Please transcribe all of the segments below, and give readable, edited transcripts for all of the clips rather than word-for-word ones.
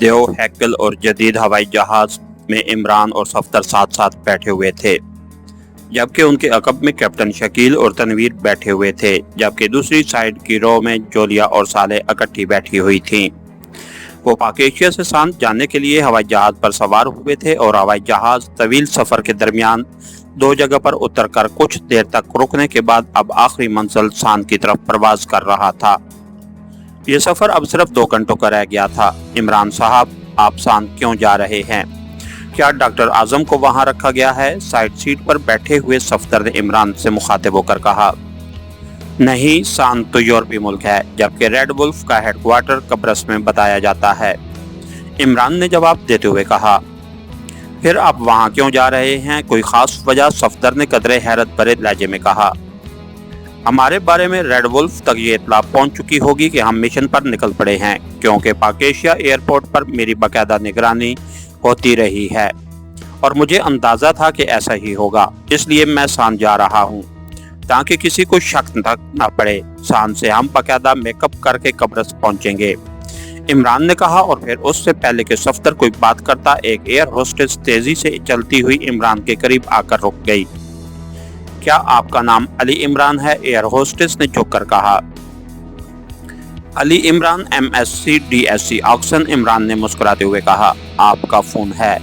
دیو ہیکل اور جدید ہوائی جہاز میں عمران اور صفدر ساتھ ساتھ بیٹھے ہوئے تھے، جبکہ ان کے عقب میں کیپٹن شکیل اور تنویر بیٹھے ہوئے تھے، جبکہ دوسری سائیڈ کی رو میں جولیا اور صالح اکٹھی بیٹھی ہوئی تھیں۔ وہ پاک ایشیا سے سانت جانے کے لیے ہوائی جہاز پر سوار ہوئے تھے، اور ہوائی جہاز طویل سفر کے درمیان دو جگہ پر اتر کر کچھ دیر تک رکنے کے بعد اب آخری منزل سانت کی طرف پرواز کر رہا تھا۔ یہ سفر اب صرف 2 گھنٹوں کا رہ گیا تھا۔ عمران صاحب، آپ سانت کیوں جا رہے ہیں؟ کیا ڈاکٹر اعظم کو وہاں رکھا گیا ہے؟ سائیڈ سیٹ پر بیٹھے ہوئے صفدر نے عمران سے مخاطب ہو کر کہا۔ نہیں، سانت تو یورپی ملک ہے، جبکہ ریڈ ولف کا ہیڈ کوارٹر قبرص میں بتایا جاتا ہے، عمران نے جواب دیتے ہوئے کہا۔ پھر آپ وہاں کیوں جا رہے ہیں؟ کوئی خاص وجہ؟ صفدر نے قدرے حیرت بھرے لہجے میں کہا۔ ہمارے بارے میں ریڈ ولف تک یہ اطلاع پہنچ چکی ہوگی کہ ہم مشن پر نکل پڑے ہیں، کیونکہ پاک ایشیا ایئرپورٹ پر میری باقاعدہ نگرانی ہوتی رہی ہے، اور مجھے اندازہ تھا کہ ایسا ہی ہوگا، اس لیے میں سانت جا رہا ہوں تاکہ کسی کو شک تک نہ پڑے۔ سانت سے ہم باقاعدہ میک اپ کر کے قبرص پہنچیں گے، عمران نے کہا، اور پھر اس سے پہلے کہ صفدر کوئی بات کرتا، ایک ایئر ہوسٹس تیزی سے چلتی ہوئی عمران کے قریب آ کر رک گئی۔ کیا آپ کا نام علی عمران ہے؟ ایئر ہوسٹس نے جھک کر کہا۔ علی عمران، MSc DSc آکسن، عمران نے مسکراتے ہوئے کہا۔ آپ کا فون ہے،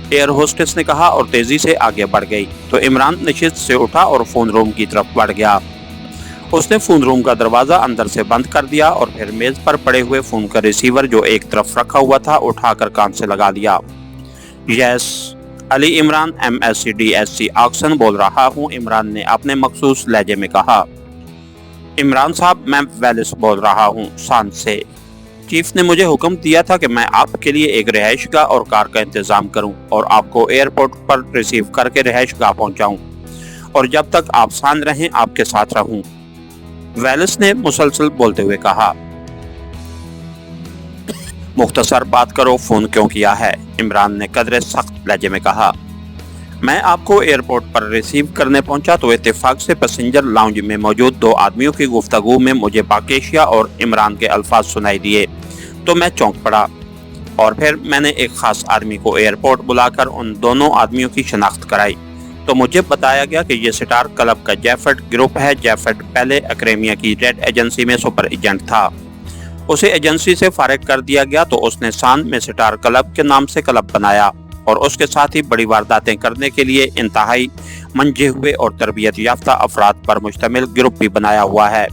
ایئر ہوسٹس نے کہا اور تیزی سے آگے بڑھ گئی، تو عمران نشست سے اٹھا اور فون روم کی طرف بڑھ گیا۔ اس نے فون روم کا دروازہ اندر سے بند کر دیا اور پھر میز پر پڑے ہوئے فون کا ریسیور جو ایک طرف رکھا ہوا تھا اٹھا کر کان سے لگا لیا۔ یس، علی عمران، MSc DSc آکسن بول رہا ہوں، عمران نے اپنے مخصوص لہجے میں کہا۔ عمران صاحب، میں ویلس بول رہا ہوں، سانت سے۔ چیف نے مجھے حکم دیا تھا کہ میں آپ کے لیے ایک رہائش گاہ اور کار کا انتظام کروں اور آپ کو ایئرپورٹ پر ریسیو کر کے رہائش گاہ پہنچاؤں، اور جب تک آپ سانت رہیں آپ کے ساتھ رہوں، ویلس نے مسلسل بولتے ہوئے کہا۔ مختصر بات کرو، فون کیوں کیا ہے؟ عمران نے قدرے سخت لہجے میں کہا۔ میں آپ کو ایئرپورٹ پر ریسیو کرنے پہنچا تو اتفاق سے پیسنجر لاؤنج میں موجود 2 آدمیوں کی گفتگو میں مجھے پاک ایشیا اور عمران کے الفاظ سنائی دیے، تو میں چونک پڑا، اور پھر میں نے ایک خاص آدمی کو ایئرپورٹ بلا کر ان دونوں آدمیوں کی شناخت کرائی، تو مجھے بتایا گیا کہ یہ سٹار کلب کا جیفٹ گروپ ہے۔ جیفٹ پہلے اکریمیا کی ریڈ ایجنسی میں سپر ایجنٹ تھا، اسے ایجنسی سے فارغ کر دیا گیا تو اس نے سانت میں سٹار کلب کے نام سے کلب بنایا، اور اس کے ساتھ ہی بڑی وارداتیں کرنے کے لیے انتہائی منجے ہوئے اور تربیت یافتہ افراد پر مشتمل گروپ بھی بنایا ہوا ہے۔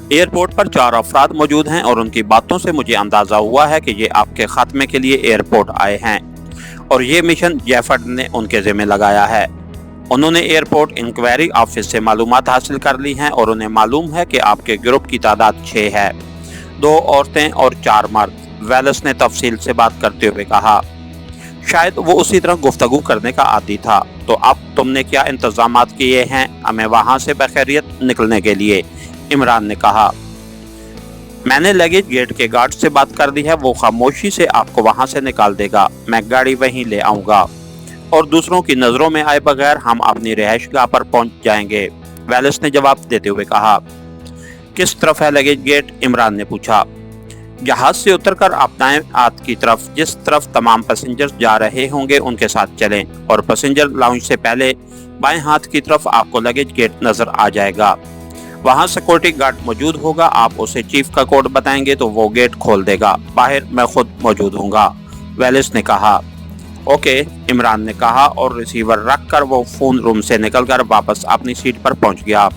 ایئرپورٹ پر 4 افراد موجود ہیں، اور ان کی باتوں سے مجھے اندازہ ہوا ہے کہ یہ آپ کے خاتمے کے لیے ایئرپورٹ آئے ہیں، اور یہ مشن جیفٹ نے ان کے ذمہ لگایا ہے۔ انہوں نے ایئرپورٹ انکوائری آفس سے معلومات حاصل کر لی ہیں، اور انہیں معلوم ہے کہ آپ کے گروپ کی تعداد 6 ہے، 2 عورتیں اور 4 مرد، ویلس نے تفصیل سے بات کرتے ہوئے کہا۔ شاید وہ اسی طرح گفتگو کرنے کا عادی تھا۔ تو اب تم نے کیا انتظامات کیے ہیں ہمیں وہاں سے بخیریت نکلنے کے لیے؟ عمران نے کہا۔ میں نے لگیج گیٹ کے گارڈ سے بات کر دی ہے، وہ خاموشی سے آپ کو وہاں سے نکال دے گا، میں گاڑی وہیں لے آؤں گا، اور دوسروں کی نظروں میں آئے بغیر ہم اپنی رہائش گاہ پر پہنچ جائیں گے، ویلس نے جواب دیتے ہوئے کہا۔ کس طرف ہے لگیج گیٹ؟ عمران نے پوچھا۔ جہاز سے اتر کر آپ دائیں ہاتھ کی طرف، جس طرف تمام پیسنجر جا رہے ہوں گے ان کے ساتھ چلیں، اور پیسنجر لاؤنج سے پہلے بائیں ہاتھ کی طرف آپ کو لگیج گیٹ نظر آ جائے گا، وہاں سیکورٹی گارڈ موجود ہوگا، آپ اسے چیف کا کوڈ بتائیں گے تو وہ گیٹ کھول دے گا، باہر میں خود موجود ہوں گا، ویلس نے کہا۔ اوکے، عمران نے کہا، اور ریسیور رکھ کر وہ فون روم سے نکل کر واپس اپنی سیٹ پر پہنچ گیا۔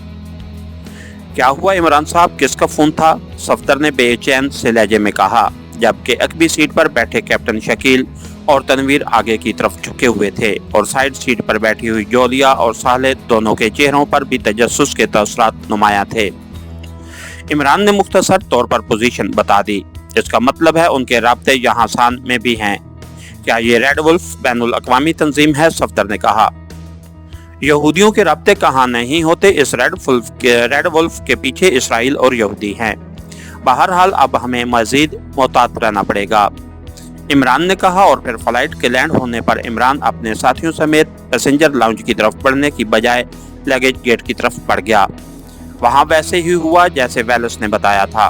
کیا ہوا عمران صاحب، کس کا فون تھا؟ صفدر نے بے چین سے لہجے میں کہا، جبکہ عقبی سیٹ پر بیٹھے کیپٹن شکیل اور تنویر آگے کی طرف جھکے ہوئے تھے، اور سائیڈ سیٹ پر بیٹھی ہوئی جولیا اور صالح دونوں کے چہروں پر بھی تجسس کے تاثرات نمایاں تھے۔ عمران نے مختصر طور پر پوزیشن بتا دی۔ اس کا مطلب ہے ان کے رابطے یہاں سانت میں بھی ہیں۔ کیا یہ ریڈ ولف بین الاقوامی تنظیم ہے؟ صفدر نے کہا۔ یہودیوں کے رابطے کہاں نہیں ہوتے، اس ریڈ ولف کے پیچھے اسرائیل اور یہودی ہیں۔ بہرحال اب ہمیں مزید محتاط رہنا پڑے گا، عمران نے کہا، اور پھر فلائٹ کے لینڈ ہونے پر عمران اپنے ساتھیوں سمیت پیسنجر لاؤنج کی طرف بڑھنے کی بجائے لگیج گیٹ کی طرف بڑھ گیا۔ وہاں ویسے ہی ہوا جیسے ویلس نے بتایا تھا۔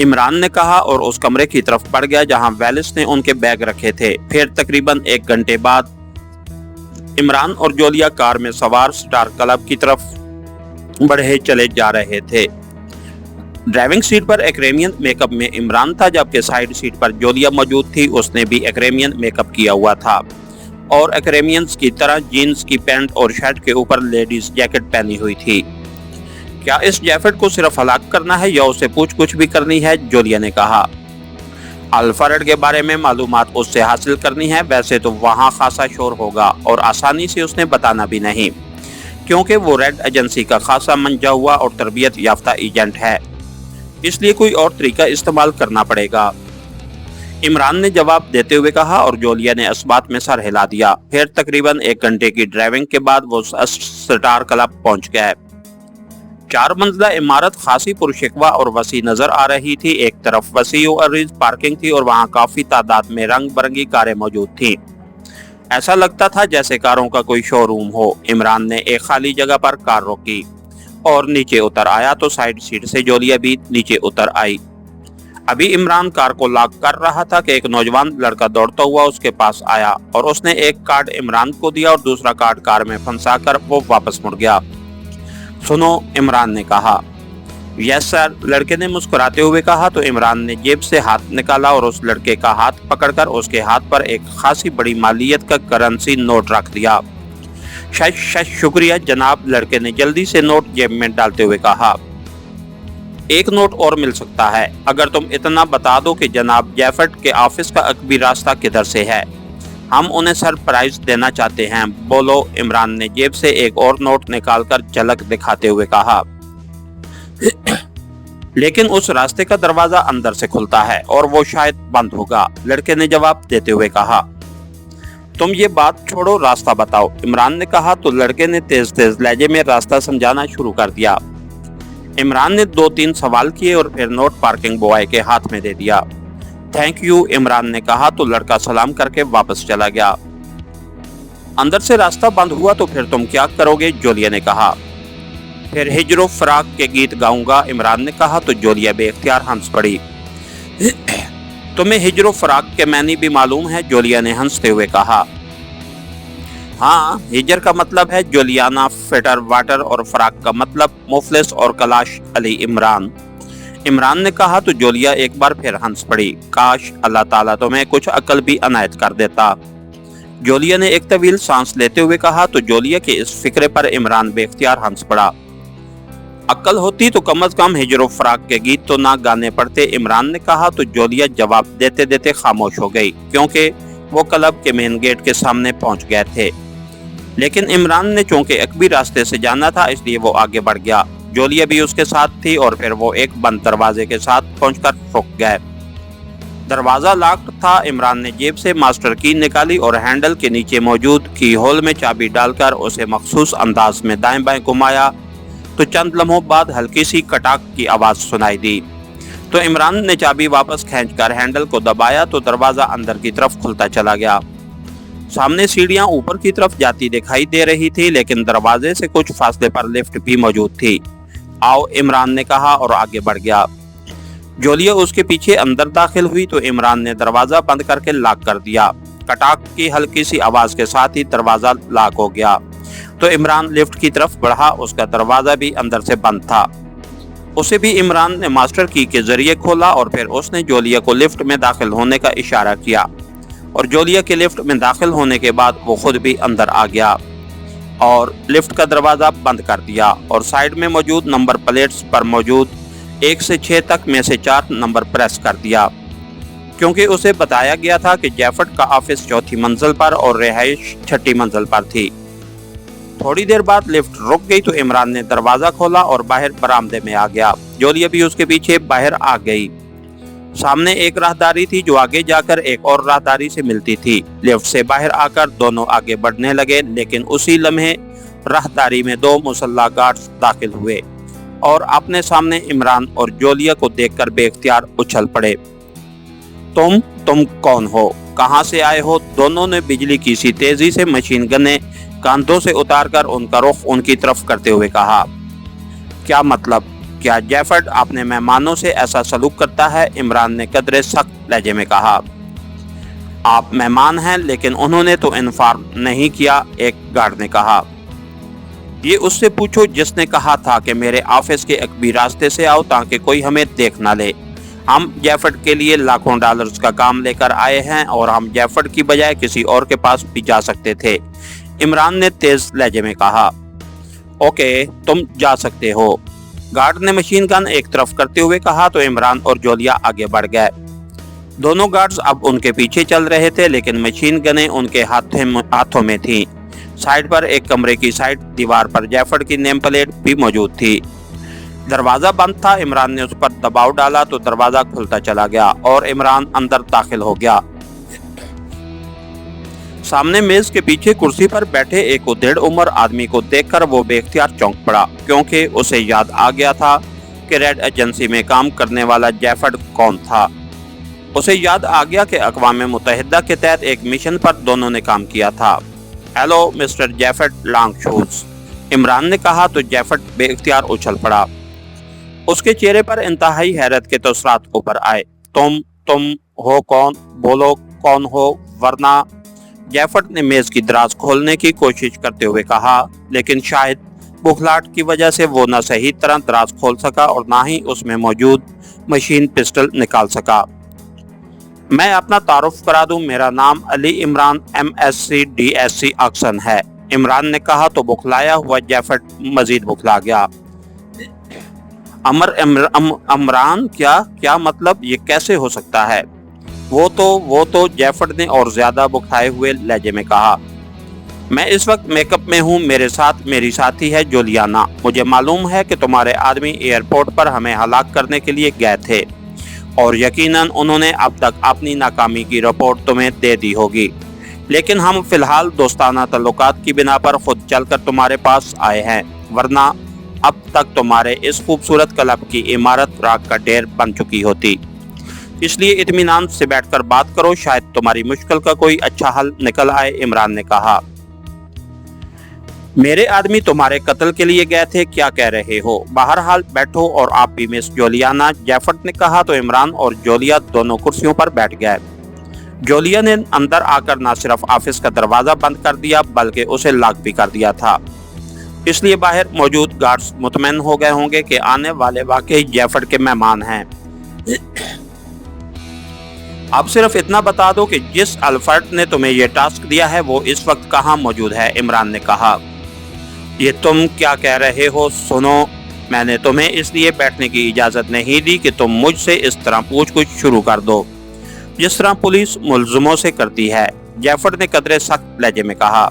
عمران نے کہا اور اس کمرے کی طرف بڑھ گیا جہاں ویلس نے ان کے بیگ رکھے تھے۔ پھر تقریباً 1 گھنٹے بعد عمران اور جولیا کار میں سوار سٹار کلب کی طرف بڑھے چلے جا رہے تھے۔ ڈرائیونگ سیٹ پر ایکریمین میک اپ میں عمران تھا، جبکہ سائیڈ سیٹ پر جولیا موجود تھی۔ اس نے بھی ایکریمین میک اپ کیا ہوا تھا اور ایکریمینز کی طرح جینز کی پینٹ اور شرٹ کے اوپر لیڈیز جیکٹ پہنی ہوئی تھی۔ کیا اس جیکٹ کو صرف ہلاک کرنا ہے یا اسے پوچھ گچھ بھی کرنی ہے؟ جولیا نے کہا۔ الفریڈ کے بارے میں معلومات اس سے حاصل کرنی ہے۔ ویسے تو وہاں خاصا شور ہوگا اور آسانی سے اس نے بتانا بھی نہیں، کیونکہ وہ ریڈ ایجنسی کا خاصا منجا ہوا اور تربیت یافتہ ایجنٹ ہے، اس لیے کوئی اور طریقہ استعمال کرنا پڑے گا، عمران نے جواب دیتے ہوئے کہا اور جولیا نے اس بات میں سر ہلا دیا۔ پھر تقریباً 1 گھنٹے کی ڈرائیونگ کے بعد وہ سٹار کلب پہنچ گئے۔ 4 منزلہ عمارت خاصی پرشکوہ اور وسیع نظر آ رہی تھی۔ ایک طرف وسیع و عریض پارکنگ تھی اور وہاں کافی تعداد میں رنگ برنگی کاریں موجود تھیں۔ ایسا لگتا تھا جیسے کاروں کا کوئی شو روم ہو۔ عمران نے ایک خالی جگہ پر کار روکی اور نیچے اتر آیا تو سائیڈ سیٹ سے جولیا بھی نیچے اتر آئی۔ ابھی عمران کار کو لاک کر رہا تھا کہ ایک نوجوان لڑکا دوڑتا ہوا اس کے پاس آیا اور اس نے ایک کارڈ عمران کو دیا اور دوسرا کارڈ کار میں پھنسا کر وہ واپس مڑ گیا۔ سنو، عمران نے کہا۔ یس سر، لڑکے نے مسکراتے ہوئے کہا تو عمران نے جیب سے ہاتھ نکالا اور اس لڑکے کا ہاتھ پکڑ کر اس کے ہاتھ پر ایک خاصی بڑی مالیت کا کرنسی نوٹ رکھ دیا۔ شکریہ جناب، لڑکے نے جلدی سے نوٹ جیب میں ڈالتے ہوئے کہا۔ ایک نوٹ اور مل سکتا ہے اگر تم اتنا بتا دو کہ جناب جیفٹ کے آفس کا عقبی راستہ کدھر سے ہے، ہم انہیں سرپرائز دینا چاہتے ہیں۔ بولو، عمران نے جیب سے ایک اور نوٹ نکال کر جھلک دکھاتے ہوئے کہا۔ لیکن اس راستے کا دروازہ اندر سے کھلتا ہے اور وہ شاید بند ہوگا، لڑکے نے جواب دیتے ہوئے کہا۔ تم یہ بات چھوڑو، راستہ بتاؤ، عمران نے کہا تو لڑکے نے تیز تیز لہجے میں راستہ سمجھانا شروع کر دیا۔ عمران نے 2-3 سوال کیے اور پھر نوٹ پارکنگ بوائے کے ہاتھ میں دے دیا۔ تھینک یو، عمران نے کہا تو لڑکا سلام کر کے واپس چلا گیا۔ اندر سے راستہ بند ہوا تو پھر تم کیا کرو گے؟ جولیا نے کہا۔ پھر ہجر و فراق کے گیت گاؤں گا، عمران نے کہا تو جولیا بے اختیار ہنس پڑی۔ تمہیں ہجر و فراق کے معنی بھی معلوم ہے؟ جولیا نے ہنستے ہوئے کہا۔ ہاں، ہجر کا مطلب ہے جولیانا فٹر واٹر اور فراق کا مطلب مفلس اور کلاش علی عمران، عمران نے کہا تو جولیا ایک بار پھر ہنس پڑی۔ کاش اللہ تعالیٰ تمہیں کچھ عقل بھی عنایت کر دیتا، جولیا نے ایک طویل سانس لیتے ہوئے کہا تو جولیا کے اس فکرے پر عمران بے اختیار ہنس پڑا۔ عقل ہوتی تو کم از کم ہجر و فراق کے گیت تو نہ گانے پڑتے، عمران نے کہا تو جولیا جواب دیتے دیتے خاموش ہو گئی، کیونکہ وہ کلب کے مین گیٹ کے سامنے پہنچ گئے تھے۔ لیکن عمران نے چونکہ عقبی راستے سے جانا تھا اس لیے وہ آگے بڑھ گیا۔ جولیا بھی اس کے ساتھ تھی اور پھر وہ ایک بند دروازے کے ساتھ پہنچ کر رک گئے۔ دروازہ لاکڈ تھا۔ عمران نے جیب سے ماسٹر کی نکالی اور ہینڈل کے نیچے موجود کی ہول میں چابی ڈال کر اسے مخصوص انداز میں دائیں بائیں گھمایا تو چند لمحوں بعد ہلکی سی کٹاک کی آواز سنائی دی تو عمران نے چابی واپس کھینچ کر ہینڈل کو دبایا تو دروازہ اندر کی طرف کھلتا چلا گیا۔ سامنے سیڑھیاں اوپر کی طرف جاتی دکھائی دے رہی تھی، لیکن دروازے سے کچھ فاصلے پر لفٹ بھی موجود تھی۔ آؤ، عمران نے کہا اور آگے بڑھ گیا۔ جولیا اس کے پیچھے اندر داخل ہوئی تو عمران نے دروازہ بند کر کے لاک کر دیا۔ کٹاک کی ہلکی سی آواز کے ساتھ ہی دروازہ لاک ہو گیا تو عمران لفٹ کی طرف بڑھا۔ اس کا دروازہ بھی اندر سے بند تھا، اسے بھی عمران نے ماسٹر کی کے ذریعے کھولا اور پھر اس نے جولیا کو لفٹ میں داخل ہونے کا اشارہ کیا اور جولیا کے لفٹ میں داخل ہونے کے بعد وہ خود بھی اندر آ گیا اور لفٹ کا دروازہ بند کر دیا اور سائیڈ میں موجود نمبر پلیٹس پر موجود 1 سے 6 تک میں سے 4 نمبر پریس کر دیا، کیونکہ اسے بتایا گیا تھا کہ جیفٹ کا آفس 4تھی منزل پر اور رہائش 6ٹھی منزل پر تھی۔ تھوڑی دیر بعد لفٹ رک گئی تو عمران نے دروازہ کھولا اور باہر برآمدے میں آ گیا۔ جولیا بھی اس کے پیچھے باہر آ گئی۔ سامنے ایک راہداری تھی جو آگے جا کر ایک اور راہداری سے ملتی تھی۔ لفٹ سے باہر آ کر دونوں آگے بڑھنے لگے، لیکن اسی لمحے راہداری میں 2 مسلح گارڈز داخل ہوئے اور اپنے سامنے عمران اور جولیا کو دیکھ کر بے اختیار اچھل پڑے۔ تم کون ہو؟ کہاں سے آئے ہو؟ دونوں نے بجلی کی سی تیزی سے مشین گنیں کاندھوں سے اتار کر ان کا رخ ان کی طرف کرتے ہوئے کہا۔ کیا مطلب؟ کیا جیفرڈ اپنے مہمانوں سے ایسا سلوک کرتا ہے؟ عمران نے قدرے سخت لہجے میں کہا۔ آپ مہمان ہیں لیکن انہوں نے تو انفارم نہیں کیا، ایک گارڈ نے کہا۔ یہ اس سے پوچھو جس نے کہا تھا کہ میرے آفس کے ایک بھی راستے سے آؤ تاکہ کوئی ہمیں دیکھ نہ لے۔ ہم جیفرڈ کے لیے لاکھوں ڈالرز کا کام لے کر آئے ہیں اور ہم جیفرڈ کی بجائے کسی اور کے پاس بھی جا سکتے تھے، عمران نے تیز لہجے میں کہا۔ اوکے، تم جا سکتے ہو، گارڈ نے مشین گن ایک طرف کرتے ہوئے کہا تو عمران اور جولیا آگے بڑھ گئے۔ دونوں گارڈز اب ان کے پیچھے چل رہے تھے لیکن مشین گنیں ان کے ہاتھوں میں تھیں۔ سائیڈ پر ایک کمرے کی سائیڈ دیوار پر جیفرڈ کی نیم پلیٹ بھی موجود تھی۔ دروازہ بند تھا، عمران نے اس پر دباؤ ڈالا تو دروازہ کھلتا چلا گیا اور عمران اندر داخل ہو گیا۔ سامنے میز کے پیچھے کرسی پر بیٹھے ایک ادھیڑ عمر آدمی کو دیکھ کر وہ بے اختیار چونک پڑا، کیونکہ اسے یاد آ گیا تھا کہ ریڈ ایجنسی میں کام کرنے والا جیفرڈ کون تھا۔ اسے یاد آ گیا کہ اقوام متحدہ کے تحت ایک مشن پر دونوں نے کام کیا تھا۔ Hello mister Jeffard long shoes, Imran نے کہا تو جیفرڈ بے اختیار اچھل پڑا۔ اس کے چہرے پر انتہائی حیرت کے تاثرات اوپر آئے۔ تم ہو کون؟ بولو کون ہو ورنہ، جیفرڈ نے میز کی دراز کھولنے کی کوشش کرتے ہوئے کہا، لیکن شاید بخلاہٹ کی وجہ سے وہ نہ صحیح طرح دراز کھول سکا اور نہ ہی اس میں موجود مشین پسٹل نکال سکا۔ میں اپنا تعارف کرا دوں، میرا نام علی عمران MSc DSc آکسن ہے، عمران نے کہا تو بخلایا ہوا جیفرڈ مزید بخلا گیا۔ عمران کیا مطلب؟ یہ کیسے ہو سکتا ہے؟ وہ تو جیفرڈ نے اور زیادہ بکھائے ہوئے لہجے میں کہا۔ میں اس وقت میک اپ میں ہوں، میرے ساتھ میری ساتھی ہے جولیانا۔ مجھے معلوم ہے کہ تمہارے آدمی ایئرپورٹ پر ہمیں ہلاک کرنے کے لیے گئے تھے اور یقیناً انہوں نے اب تک اپنی ناکامی کی رپورٹ تمہیں دے دی ہوگی، لیکن ہم فی الحال دوستانہ تعلقات کی بنا پر خود چل کر تمہارے پاس آئے ہیں، ورنہ اب تک تمہارے اس خوبصورت کلب کی عمارت راکھ کا ڈھیر بن چکی ہوتی۔ اس لیے اطمینان سے بیٹھ کر بات کرو، شاید تمہاری مشکل کا کوئی اچھا حل نکل آئے، عمران نے کہا۔ میرے آدمی تمہارے قتل کے لیے گئے تھے، کیا کہہ رہے ہو؟ بہرحال بیٹھو اور آپ بھی مس جولیانا، جیفرڈ نے کہا تو عمران اور جولیا دونوں کرسیوں پر بیٹھ گئے۔ جولیا نے اندر آ کر نہ صرف آفس کا دروازہ بند کر دیا بلکہ اسے لاک بھی کر دیا تھا، اس لیے باہر موجود گارڈز مطمئن ہو گئے ہوں گے کہ آنے والے واقعی جیفرڈ کے مہمان ہیں۔ اب صرف اتنا بتا دو کہ جس الفرڈ نے تمہیں یہ ٹاسک دیا ہے وہ اس وقت کہاں موجود ہے، عمران نے کہا۔ یہ تم کیا کہہ رہے ہو؟ سنو، میں نے تمہیں اس لیے بیٹھنے کی اجازت نہیں دی کہ تم مجھ سے اس طرح پوچھ گچھ شروع کر دو جس طرح پولیس ملزموں سے کرتی ہے، جیفرڈ نے قدرے سخت لہجے میں کہا۔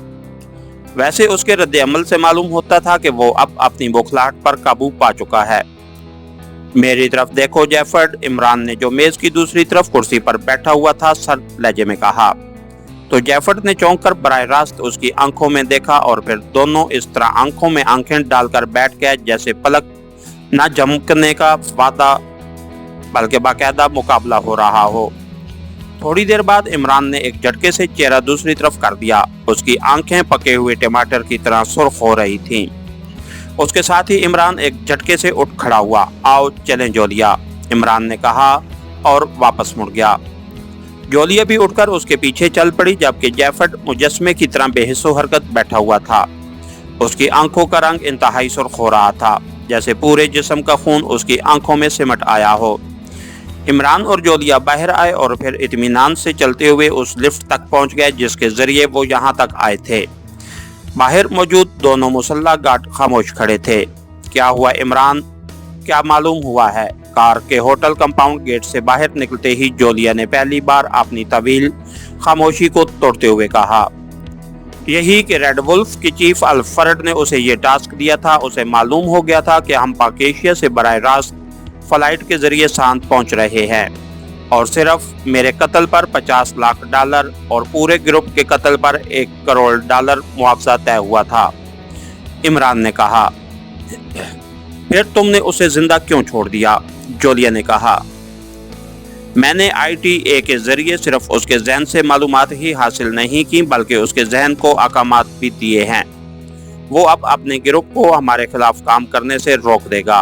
ویسے اس کے رد عمل سے معلوم ہوتا تھا کہ وہ اب اپنی بخلاہٹ پر قابو پا چکا ہے۔ میری طرف دیکھو جیفرڈ، عمران نے جو میز کی دوسری طرف کرسی پر بیٹھا ہوا تھا سخت لہجے میں کہا، تو جیفرڈ نے چونک کر براہ راست اس کی آنکھوں میں دیکھا اور پھر دونوں اس طرح آنکھوں میں آنکھیں ڈال کر بیٹھ گئے جیسے پلک نہ جھپکنے کا وعدہ بلکہ باقاعدہ مقابلہ ہو رہا ہو۔ تھوڑی دیر بعد عمران نے ایک جھٹکے سے چہرہ دوسری طرف کر دیا، اس کی آنکھیں پکے ہوئے ٹماٹر کی طرح سرخ ہو رہی تھیں۔ اس کے ساتھ ہی عمران ایک جھٹکے سے اٹھ کھڑا ہوا۔ آؤ چلیں جولیا، عمران نے کہا اور واپس مڑ گیا۔ جولیا بھی اٹھ کر اس کے پیچھے چل پڑی جبکہ جیفرڈ مجسمے کی طرح بے حس و حرکت بیٹھا ہوا تھا۔ اس کی آنکھوں کا رنگ انتہائی سرخ ہو رہا تھا، جیسے پورے جسم کا خون اس کی آنکھوں میں سمٹ آیا ہو۔ عمران اور جولیا باہر آئے اور پھر اطمینان سے چلتے ہوئے اس لفٹ تک پہنچ گئے جس کے ذریعے وہ یہاں تک آئے تھے۔ باہر موجود دونوں مسلح گارڈ خاموش کھڑے تھے۔ کیا ہوا عمران؟ کیا معلوم ہوا ہے؟ کار کے ہوٹل کمپاؤنڈ گیٹ سے باہر نکلتے ہی جولیا نے پہلی بار اپنی طویل خاموشی کو توڑتے ہوئے کہا، یہی کہ ریڈ ولف کی چیف الفرڈ نے اسے یہ ٹاسک دیا تھا۔ اسے معلوم ہو گیا تھا کہ ہم پاکیشیا سے براہ راست فلائٹ کے ذریعے سانت پہنچ رہے ہیں اور صرف میرے قتل پر $50 لاکھ اور پورے گروپ کے قتل پر $1 کروڑ معاوضہ طے ہوا تھا، عمران نے کہا۔ پھر تم نے اسے زندہ کیوں چھوڑ دیا؟ جولیا نے کہا۔ میں نے ITA کے ذریعے صرف اس کے ذہن سے معلومات ہی حاصل نہیں کی بلکہ اس کے ذہن کو احکامات بھی دیے ہیں۔ وہ اب اپنے گروپ کو ہمارے خلاف کام کرنے سے روک دے گا۔